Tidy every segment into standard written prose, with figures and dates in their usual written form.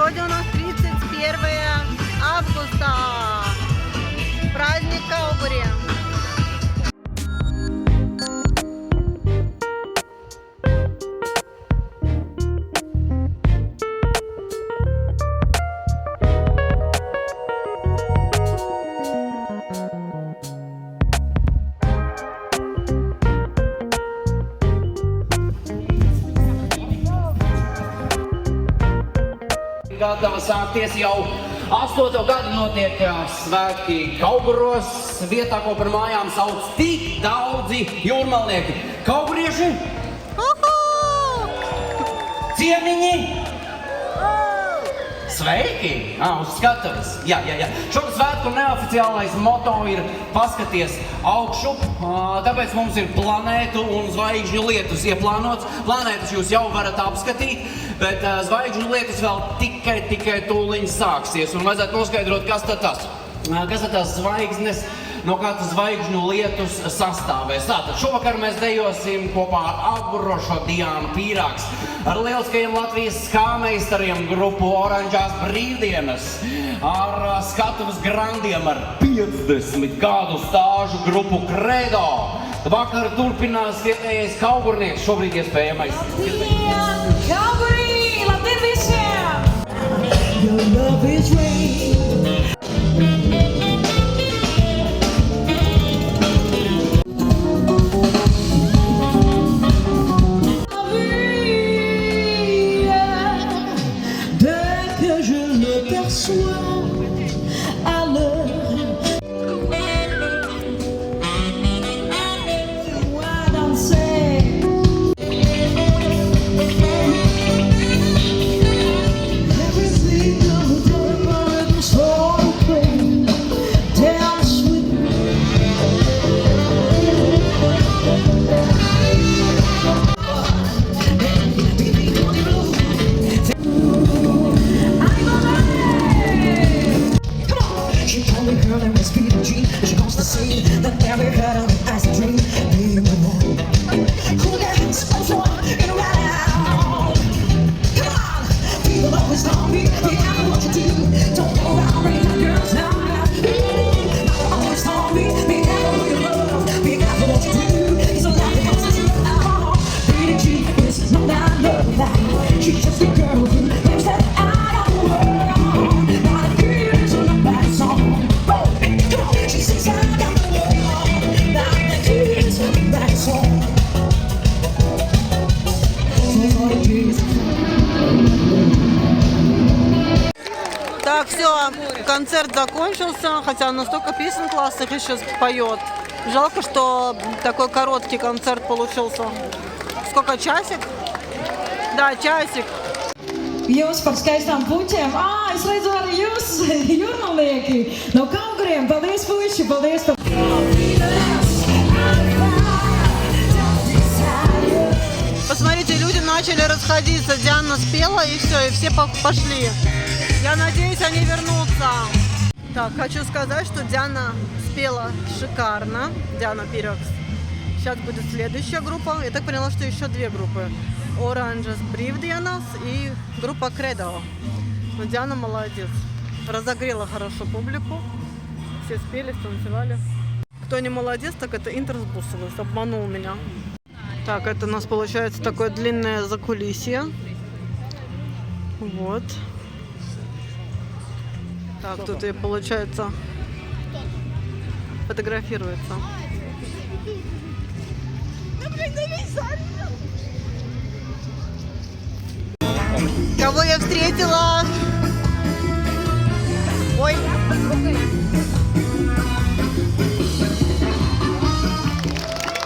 Сегодня у нас 31 августа. Праздник Каугури. Gatava sākties jau 8. gadu notiek svētki Kauguros, vietā, ko par mājām sauc tik daudzi jūrmalnieki. Kaugurieši, ciemiņi, sveiki! Uz skatuves. Jā. Šogad svētku neoficiālais moto ir paskaties augšu, tāpēc mums ir planētu un zvaigžņu lietus ieplānots. Planētas jūs jau varat apskatīt, bet zvaigžņu lietus vēl tikai tūliņ sāksies. Un vajadzētu noskaidrot, kas tad tās zvaigznes, no kā tas zvaigžņu lietus sastāvēs. Tātad šovakar mēs dejosim kopā ar augurošo Diānu Pīrāgs, ar lieliskajiem Latvijas skāmeistariem grupu Oranžās brīvdienas, ar skatuves grandiem, ar 50 gadu stāžu grupu Credo. Vakar turpinās vietējais kaugurnieks, šobrīd iespējamais. Kaugurī, labdien visiem! Your love is rain. Так, все, концерт закончился, хотя он настолько песен классных еще поет. Жалко, что такой короткий концерт получился. Сколько, часик? Да, часик. Jūs par skaistām puķiem. Es redzu arī jūs, jūrmalnieki. No Kauguriem. Paldies, puiši, paldies. Посмотрите, люди начали расходиться. Диана спела и все, и все пошли. Я надеюсь, они вернутся. Так, хочу сказать, что Диана спела шикарно. Диана Пīrāgs. Сейчас будет следующая группа. Я так поняла, что еще две группы. Oranžas brīvdienas и группа Credo. Но Диана молодец. Разогрела хорошо публику. Все спели, станцевали. Кто не молодец, так это Интерс Бусовый. Обманул меня. Так, это у нас получается такое длинное закулисье. Вот. Так, тут и получается фотографируется. Кого я встретила? Ой.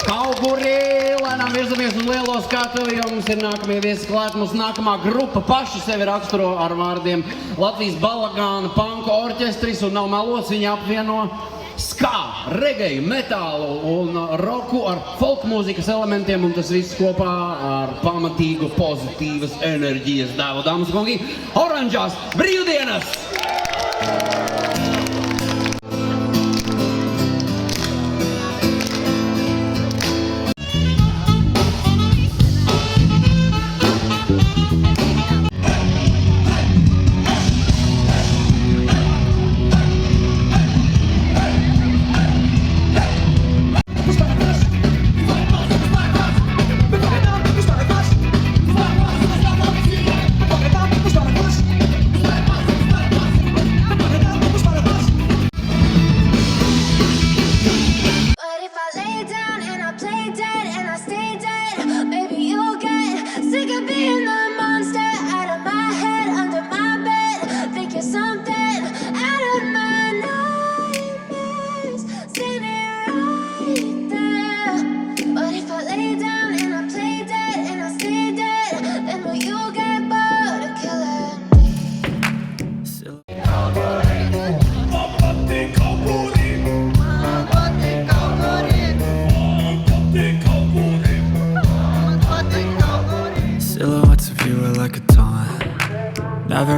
Kaugurī, lēnām virzamies uz lielo skatuvi, jo mums ir nākamie viesi klāt. Mums nākamā grupa paši sevi raksturo ar vārdiem Latvijas balagāna panka orķestris un nav melots, viņi apvieno ska, reggae, metālu un roku ar folk mūzikas elementiem un tas viss kopā ar pamatīgu pozitīvas enerģijas devu. Dāmas un kungi, Oranžās brīvdienas!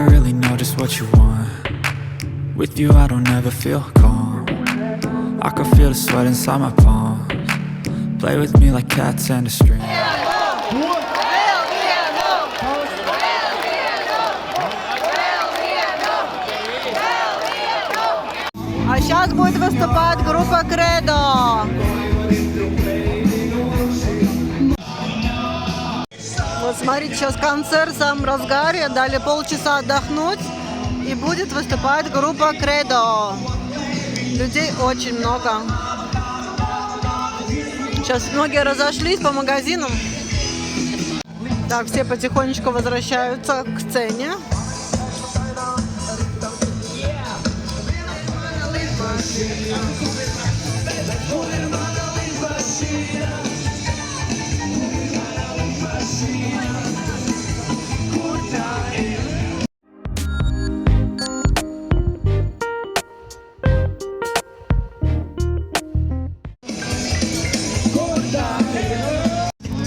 really know just what you want. With you I don't ever feel calm. I can feel the sweat inside my palms. Play with me like cats and a string. А сейчас будет выступать группа Кредо. Вот смотрите, сейчас концерт в самом разгаре, дали полчаса отдохнуть, и будет выступать группа Кредо. Людей очень много. Сейчас многие разошлись по магазинам. Так, все потихонечку возвращаются к сцене.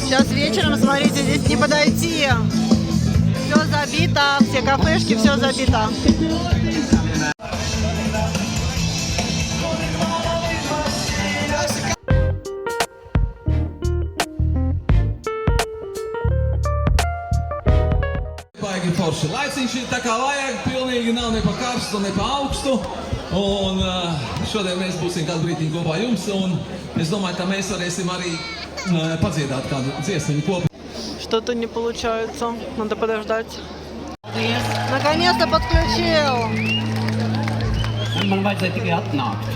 Сейчас вечером, смотрите, здесь не подойти. Все забито, все кафешки, все забито. Baigi forši laiciņš ir tā kā vajag, pilnīgi nav ne pa karstu, ne pa augstu. Un šodien mēs būsim kādu brītiņu kopā jums, un es domāju, ka mēs varēsim arī padziedāt kādu dziesmiņu kopā. Что-то не получается, надо подождать. Наконец-то подключил! Man vajadzēja tikai atnākt.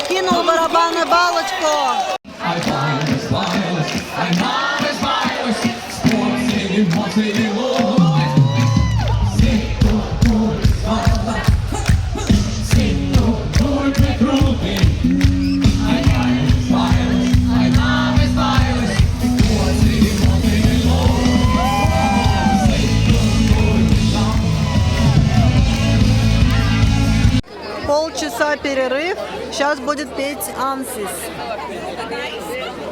Кинул барабанную палочку. Полчаса перерыв. Сейчас будет петь Ансис.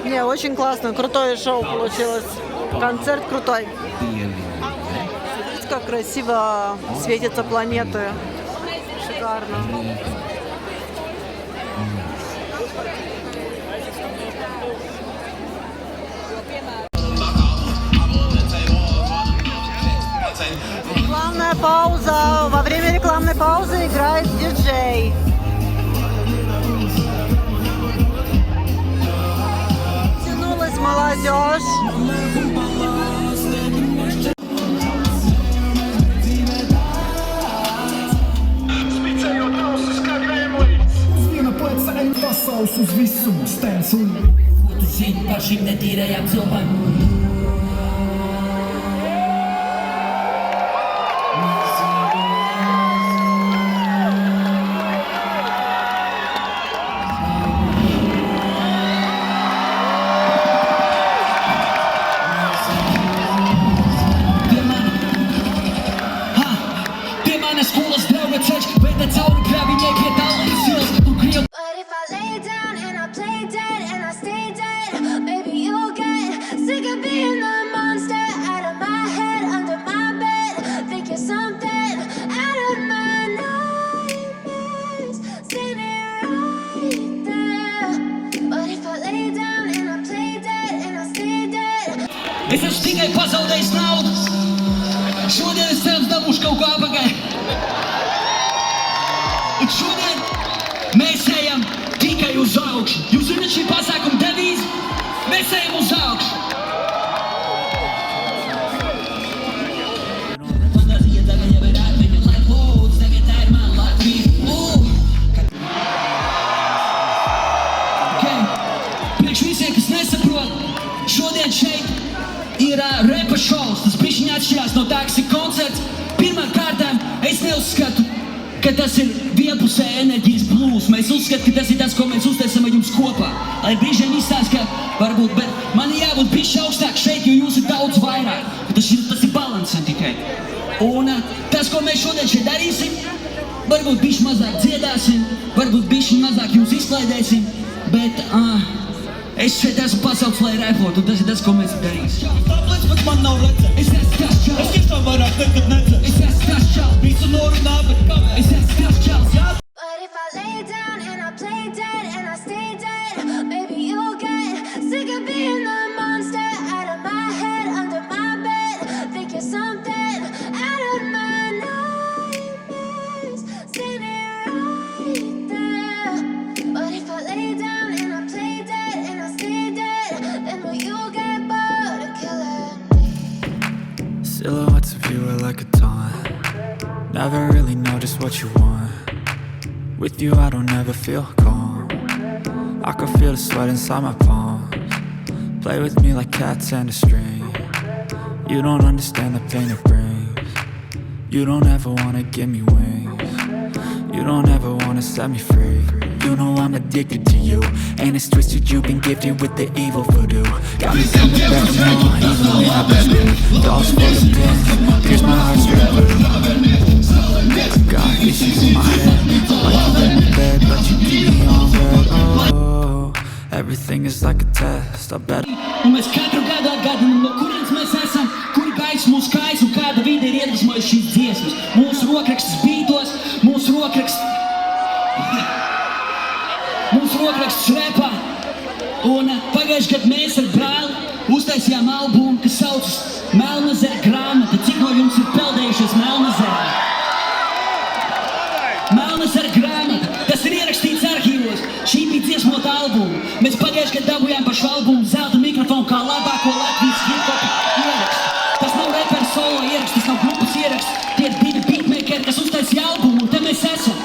Не, очень классно, крутое шоу получилось. Концерт крутой. Смотрите, как красиво светятся планеты. Шикарно. Рекламная пауза. Во время рекламной паузы играет диджей. молодежь. Viena pleca ej tasaus uz visu stēns un Ko tu zini par šīm netīrajām cilpām? Pie manas skolas drauga ceļš, veda cauri grāvi nekiet tālīnas ielas. Tu griev But if I lay down and I play dead and I stay dead, maybe you'll get sick of being the monster out of my head, under my bed. Think you're something out of my nightmares, standing right there. But if I lay down and I play dead and I stay dead. Es esmu tikai pazaudējis naudu. Šodien es cerams dabūšu kaut ko apakaļ. Un šodien mēs ejam tikai uz augšu. Jūs zināt šī pasākuma devīze? Mēs ejam uz augšu. Fantāzija tagad jau ir atmiņa, lai lūdzu, tagad tā ir man Latvija. Priekš visiem, kas nesaprot, šodien šeit ir repa šovs. Tas bišķiņ atšķirās no tā, kas ir koncerts. Pirmām kārtām es neuzskatu, ka tas ir vienpusē enerģijas blūs. Mēs uzskatām, ka tas ir tas, ko mēs uztaisam ar jums kopā. Lai brīžiem izstāst, ka varbūt, bet man ir jābūt bišķi augstāk šeit, jo jūs ir daudz vairāk. Tas ir balanss tikai. Un tas, ko mēs šodien šeit darīsim, varbūt bišķi mazāk dziedāsim, varbūt bišķi mazāk jūs izklaidēsim, bet es šeit esmu pasaukts, lai repotu, un tas ir tas, ko mēs darīsim. Tāpēc, bet man nav redzēt. Es esmu tas čals. Es tiešām vairāk nekad nedzēru. Es esmu tas čals. Visu norunā, bet kavē. Es esmu tas čals. But if I lay down and I play dead and I stay dead, maybe you'll get sick of being the monster out of my head, under my bed. Think you're something out of my nightmares, standing right there. But if I lay down and I play dead and I stay dead, then will you get bored of killing me? Silhouettes of you are like a taunt. Never really know just what you want. With you I don't ever feel calm. I can feel the sweat inside my palms. Play with me like cats and a string. You don't understand the pain it brings. You don't ever wanna give me wings. You don't ever wanna set me free. You know I'm addicted to you, and it's twisted. You've been gifted with the evil voodoo. Got me coming back more, even when I've been screwed. Dolls full of pins, pierce my heart straight through. Got issues in my head, like I'm in the bed, but you keep me on red. Oh, everything is like a test. I bet. Un mēs katru gadu atgādinām, no kurienes mēs esam, kuri gaiss mūsu kājas un kāda vide ir iedvesmojusi šīs dziesmas. Mūsu rokrakstus bītos, mūsu rokrakstus repā. Un pagājuši gadu mēs ar brāli uztaisījām albumu, kas saucas Melnezera grāmata. Cik no jums ir peldējušies Melnezerā? Melnezera grāmata. Tas ir ierakstīts arhīvos. Šī bija dziesmota albuma. Mēs pagājuši gadu dabūjām pašu albumu zelta mikrofonu kā labāko Latvijas hip-hop ierakstu. Tas nav reperu solo ieraksts, tas nav grupas ieraksts. Tie ir divi beatmakeri, kas uztaisīja albumu, un te mēs esam.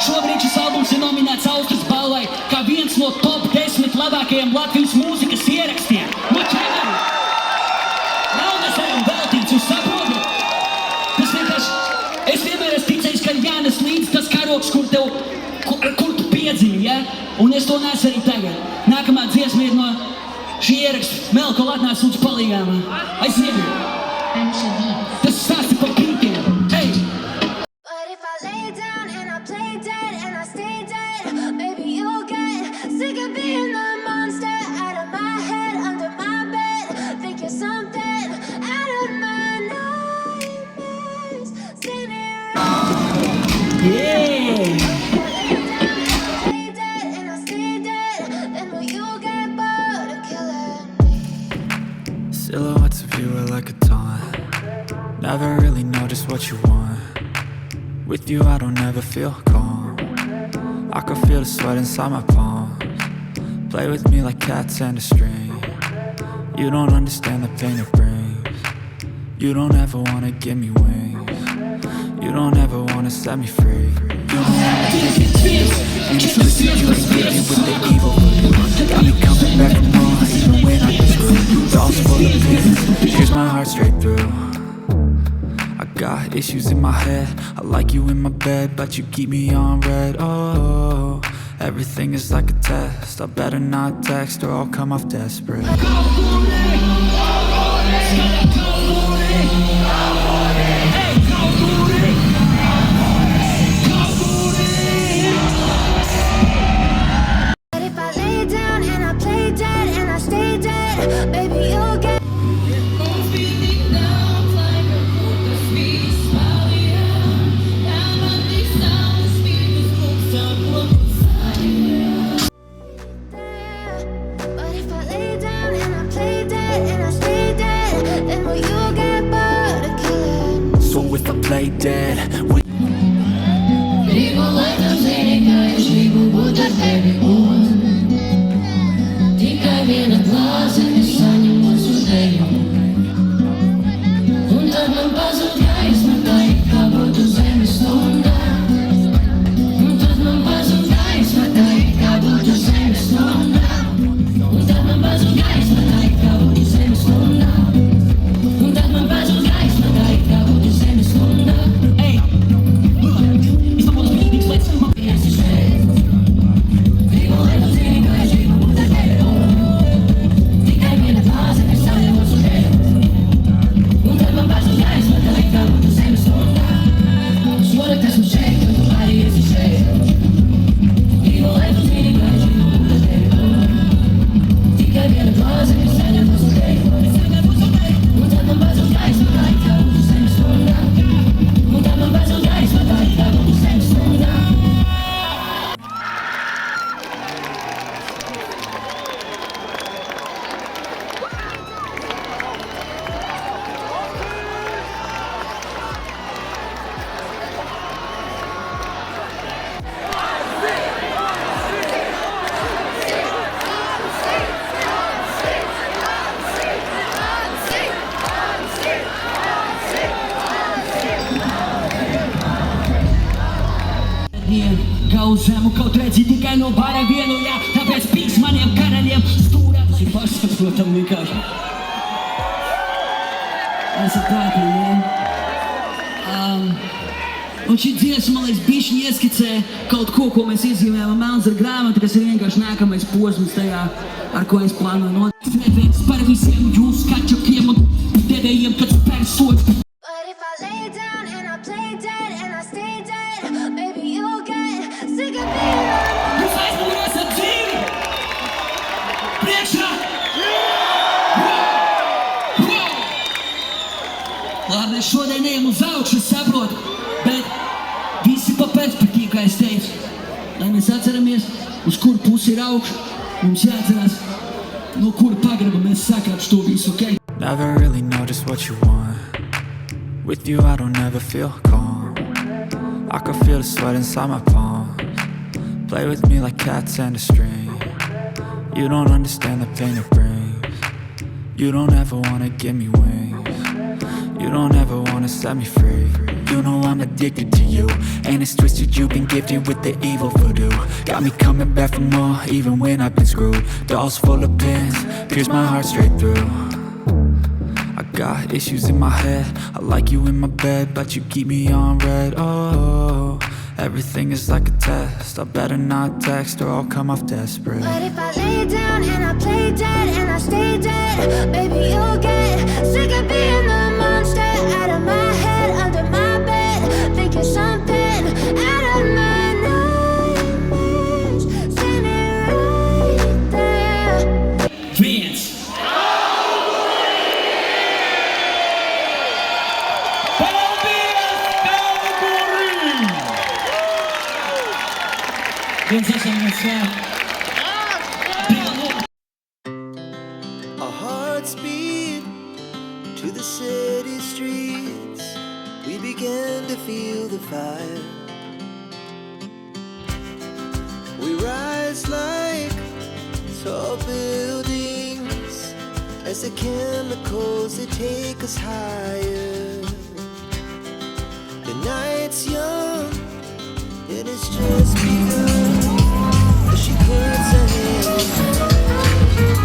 Šobrīd šis albums ir nominēts Austras balvai kā viens no top 10 labākajiem Latvijas mūzikas ierakstiem. Nu ķemeri! Melnezeram veltīts, jūs saprotat? Tas vienkārši... Es vienmēr esmu ticējis, ka jānes līdz tas karoks, kur tu piedzīvi, ja? Un es to nesu arī tagad. Nākamā dziesma ir no šī ieraksta. Melko Latnās lūdzu palīgām. Aiziet! Tas stāsti par krītiem. Hey! But if I lay down and I play dead and I stay dead, maybe you'll get sick of being the monster out of my head, under my bed. Think you're something out of my nightmares, standing right Yeah! Lay dead and I stay dead, then will you get bored of killing me? Silhouettes of you are like a taunt. Never really know just what you want. With you I don't ever feel calm. I can feel the sweat inside my palms. Play with me like cats and a string. You don't understand the pain it brings. You don't ever wanna give me wings. You don't ever wanna set me free. You don't wanna take it to you. And it's twisted you and get you with the evil. Got me coming back for more, even when I get screwed. Dolls full of pins, here's my heart straight through. I got issues in my head. I like you in my bed, but you keep me on red. Oh, everything is like a test. I better not text or I'll come off desperate. But if I lay down and I play dead and I stay dead, baby, you'll get. But if I lay down and I play dead and I stay dead, then will you get bored of killing? So if I play dead, will Gauzēmu kaut redzi tikai no bara vienu, jā, tāpēc pīks maniem karaļiem stūrā. Tas ir pašsaprotam vienkārši. Esat tātī, jā. Un šī dziesma, man liekas, bišķi ieskicē kaut ko, ko mēs izzīmējam melnzara grāmatu, kas ir vienkārši nākamais posms tajā, ar ko es plānoju notikt. Par visiem jūs kačakiem un devējiem, kad spēr soļus. But if I lay down and I play dead and I stay dead, baby, you'll get sick of being alone. Jūs aizmūrēsat dzīvi! Priekšā! Labi, es šodien ejam uz augšu, es saprotu, bet visi pa perspektīvu, kā es teicu. Lai mēs atceramies, uz kuru pusi ir augšu, mums jāatcerās, no kura pagraba mēs sakāpš to visu, ok? never really know just what you want. With you I don't ever feel calm. I can feel the sweat inside my palms. Play with me like cats and a string. You don't understand the pain it brings. You don't ever wanna give me wings. You don't ever wanna set me free. You know I'm addicted to you, and it's twisted you've been gifted with the evil voodoo. Got me coming back for more, even when I've been screwed. Dolls full of pins, pierce my heart straight through. I got issues in my head, I like you in my bed, but you keep me on red. Oh, everything is like a test. I better not text or I'll come off desperate. But if I lay down and I play dead and I stay dead, baby, you'll get sick of being the monster out of my head, under my bed, thinking something out of my nightmares, standing right there. Viens! Viens esam mēs Our hearts beat to the city streets. We began to feel the fire. We rise like tall buildings as the chemicals they take us higher. The night's young, and it's just begun. As she puts her hand in mine.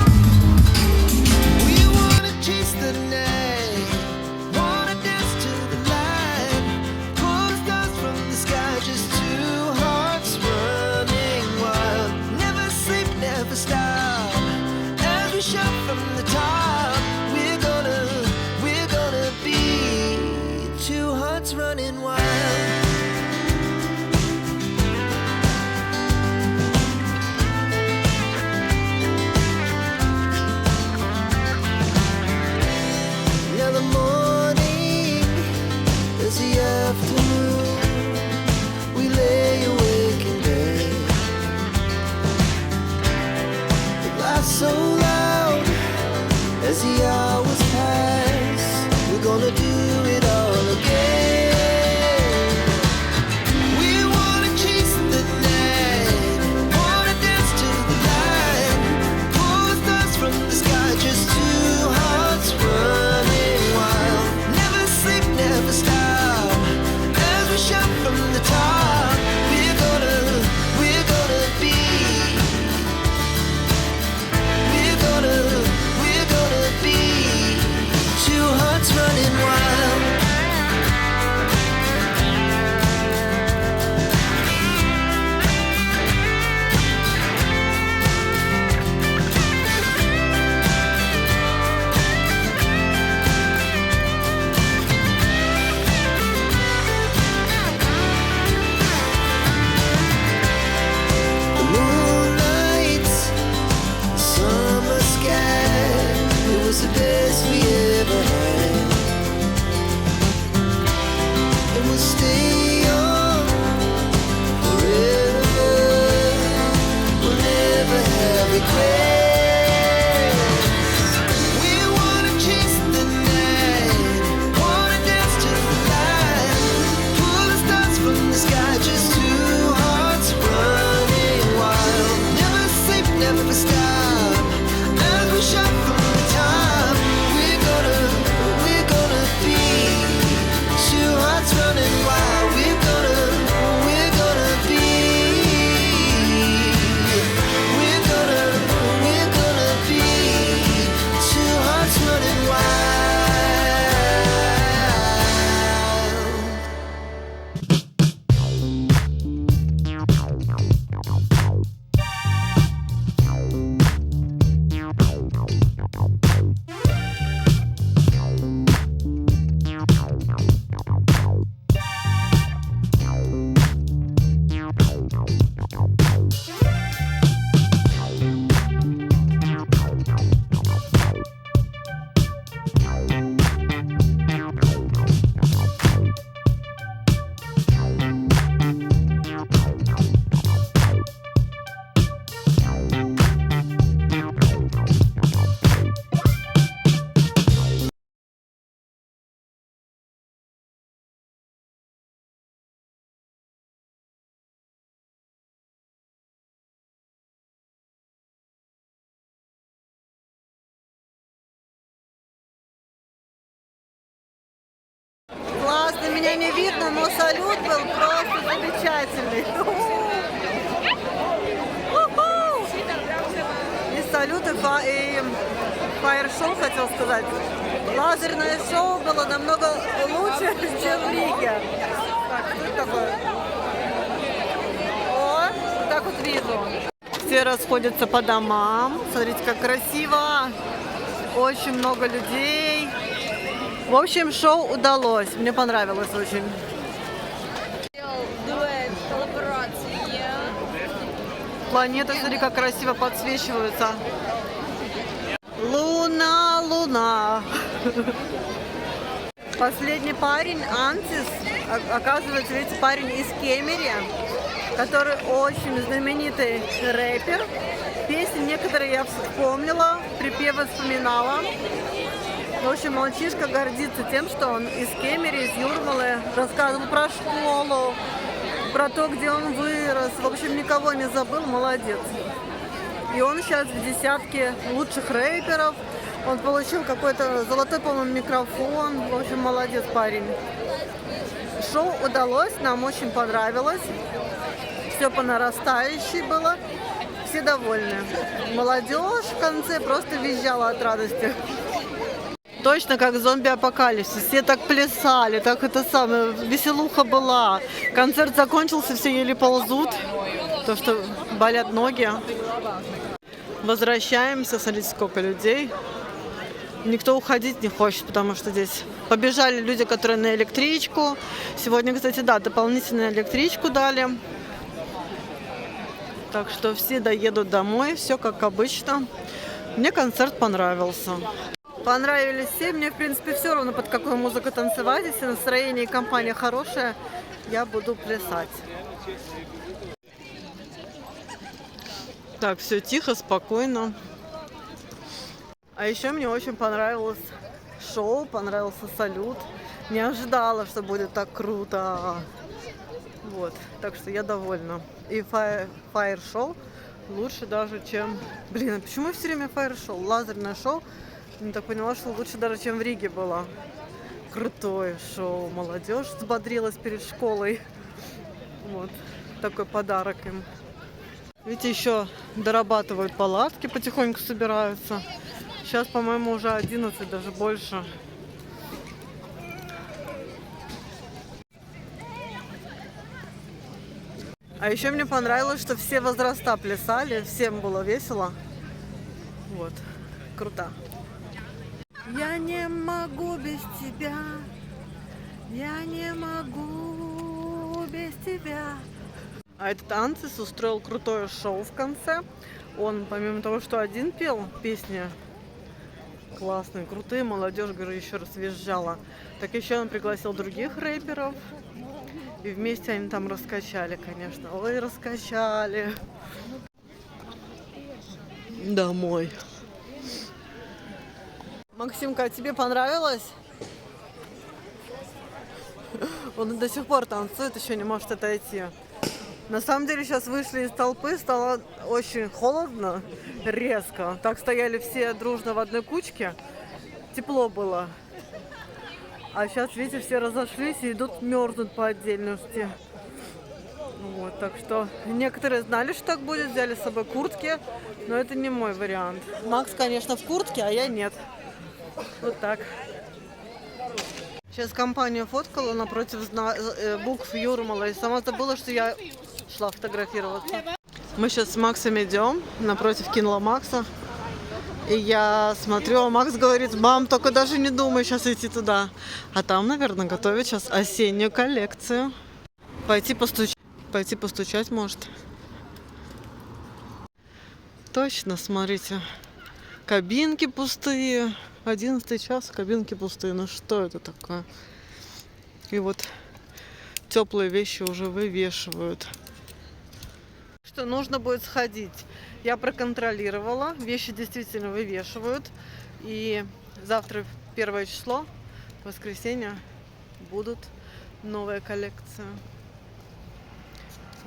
We wanna chase the night, wanna dance to the light, pull the stars from the sky, just two hearts running wild. Never sleep, never stop, as we shout from the top. We're gonna be two hearts running wild. Now the morning is the afternoon. We lay awake in bed. The laughs so loud as the hours pass. We're gonna do it all again. We wanna chase the night, wanna dance to the light, pull the stars from the sky, just two hearts running wild. Never sleep, never stop, as we shout from the top. We're gonna be, we're gonna be two hearts running wild. The moonlight, summer sky, it was the best we ever had. And we'll stay young forever. We'll never have regrets. We wanna chase the night, wanna dance to the light, pull the stars from the sky, just two hearts running wild. Never sleep, never stop, as we shout from the top. We're gonna be two hearts running wild. We're gonna be, we're gonna be two hearts running wild. Классно, меня не видно, но салют был просто замечательный. У-ху! И салют, и фаер-шоу, хотел сказать. Лазерное шоу было намного лучше, чем в Риге. Так, что это такое? О, вот так вот вижу. Все расходятся по домам. Смотрите, как красиво. Очень много людей. В общем, шоу удалось. Мне понравилось очень. Дуэт, коллаборация. Планеты, смотри, как красиво подсвечиваются. Луна, луна. Последний парень, Антис, оказывается, ведь парень из Кемери, который очень знаменитый рэпер. Песни некоторые я вспомнила, припевы вспоминала. В общем, мальчишка гордится тем, что он из Кемери, из Юрмалы, рассказывал про школу, про то, где он вырос. В общем, никого не забыл, молодец. И он сейчас в десятке лучших рэперов. Он получил какой-то золотой, по-моему, микрофон. В общем, молодец парень. Шоу удалось, нам очень понравилось. Все по нарастающей было. Все довольны. Молодежь в конце просто визжала от радости. Точно как зомби-апокалипсис. Все так плясали, так это самое, веселуха была. Концерт закончился, все еле ползут, то что болят ноги. Возвращаемся, смотрите, сколько людей. Никто уходить не хочет, потому что здесь побежали люди, которые на электричку. Сегодня, кстати, да, дополнительную электричку дали. Так что все доедут домой, все как обычно. Мне концерт понравился. Понравились все, мне в принципе все равно под какую музыку танцевать. Если настроение и компания хорошая, я буду плясать. Так, все тихо, спокойно. А еще мне очень понравилось шоу, понравился салют. Не ожидала, что будет так круто. Вот, так что я довольна. И фаер-шоу лучше даже, чем... Блин, а почему все время фаер-шоу? Лазерное шоу. Я так поняла, что лучше даже, чем в Риге было. Крутое шоу. Молодежь взбодрилась перед школой. Вот, такой подарок им. Видите, еще дорабатывают палатки, потихоньку собираются. Сейчас, по-моему, уже 11, даже больше. А еще мне понравилось, что все возраста плясали, всем было весело. Вот, круто. Я не могу без тебя, я не могу без тебя. А этот Ансис устроил крутое шоу в конце. Он, помимо того, что один пел песни классные, крутые, молодежь, говорю, еще раз визжала, так еще он пригласил других рэперов. И вместе они там раскачали, конечно. Ой, раскачали. Домой. Максимка, а тебе понравилось? Он до сих пор танцует, еще не может отойти. На самом деле сейчас вышли из толпы, стало очень холодно, резко. Так стояли все дружно в одной кучке. Тепло было. А сейчас, видите, все разошлись и идут мерзнуть по отдельности. Вот, так что некоторые знали, что так будет, взяли с собой куртки, но это не мой вариант. Макс, конечно, в куртке, а я нет. Вот так. Сейчас компания фоткала напротив букв Юрмала и сама забыла, что я шла фотографироваться. Мы сейчас с Максом идем напротив Кинла Макса. И я смотрю, а Макс говорит: мам, только даже не думай сейчас идти туда. А там, наверное, готовят сейчас осеннюю коллекцию. Пойти постучать может. Точно, смотрите. Кабинки пустые. 11 час, кабинки пустые. Ну что это такое? И вот теплые вещи уже вывешивают. Что нужно будет сходить. Я проконтролировала. Вещи действительно вывешивают. И завтра 1 число, воскресенье, будут новая коллекция.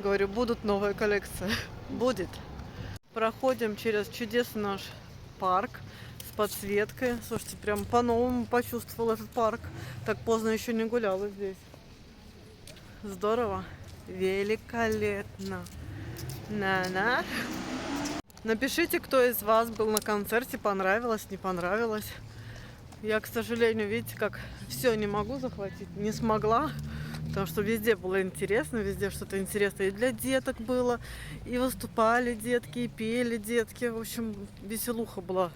Говорю, будут новая коллекция. Будет. Проходим через чудесный наш парк с подсветкой. Слушайте, прям по-новому почувствовала этот парк. Так поздно еще не гуляла здесь. Здорово. Великолепно. На-на. Напишите, кто из вас был на концерте, понравилось, не понравилось. Я, к сожалению, видите, как все не могу захватить, не смогла. Потому что везде было интересно, везде что-то интересное и для деток было, и выступали детки, и пели детки. В общем, веселуха была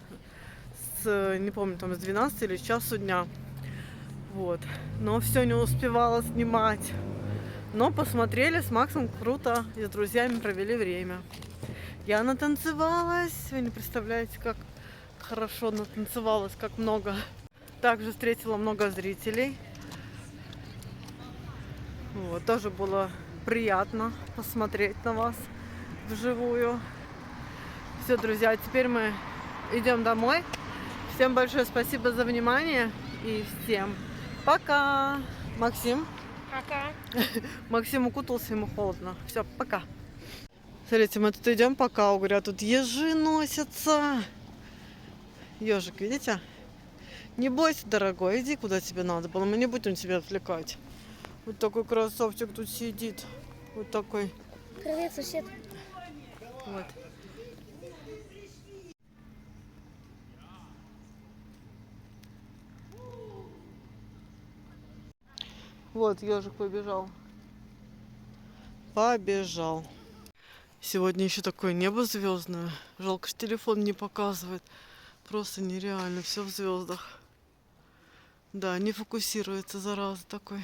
с, не помню, там с 12 или с часу дня. Вот. Но все не успевала снимать. Но посмотрели с Максом круто и с друзьями провели время. Я натанцевалась, вы не представляете, как хорошо натанцевалась, как много. Также встретила много зрителей. Вот, тоже было приятно посмотреть на вас вживую. Все, друзья, теперь мы идем домой. Всем большое спасибо за внимание и всем пока. Максим. Пока. Максим укутался, ему холодно. Все, пока. Смотрите, мы тут идем по Каугари, а тут ежи носятся. Ежик, видите? Не бойся, дорогой, иди куда тебе надо было, мы не будем тебя отвлекать. Вот такой красавчик тут сидит. Вот такой. Привет, сосед. Вот. Вот, ежик побежал. Побежал. Сегодня еще такое небо звездное. Жалко, что телефон не показывает. Просто нереально, все в звездах. Да, не фокусируется, зараза такой.